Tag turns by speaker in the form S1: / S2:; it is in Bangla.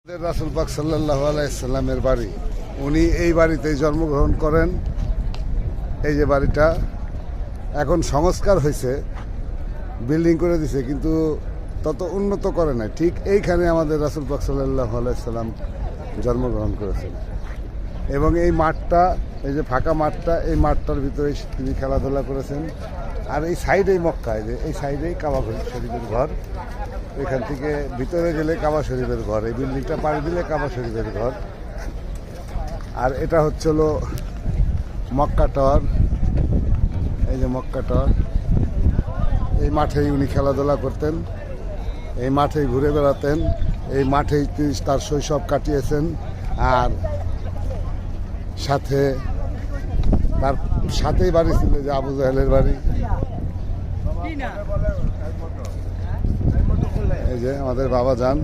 S1: রাসূল পাক সাল্লাল্লাহু আলাইহি সাল্লামের বাড়ি, উনি এই বাড়িতেই জন্মগ্রহণ করেন। এই যে বাড়িটা এখন সংস্কার হয়েছে, বিল্ডিং করে দিছে, কিন্তু তত উন্নত করে নাই। ঠিক এইখানে আমাদের রাসূল পাক সাল্লাল্লাহু আলাইহি সাল্লাম জন্মগ্রহণ করেছেন। এবং এই মাঠটা, এই যে ফাঁকা মাঠটা, এই মাঠটার ভিতরে তিনি খেলাধুলা করেছেন। আর এই সাইডেই মক্কা, এই সাইডেই কাবা শরীফের ঘর। এখান থেকে ভিতরে গেলে কাবা শরীফের ঘর, এই বিল্ডিংটা পাড়ি দিলে কাবা শরীফের ঘর। আর এটা হচ্ছে হলো মক্কা টাওয়ার। এই যে মক্কা টাওয়ার, এই মাঠেই উনি খেলাধুলা করতেন, এই মাঠেই ঘুরে বেড়াতেন, এই মাঠেই তিনি তার শৈশব কাটিয়েছেন। আর তার সাথেই বাড়ি ছিল যে আবু জাহেলের বাড়ি। এই যে আমাদের বাবা যান।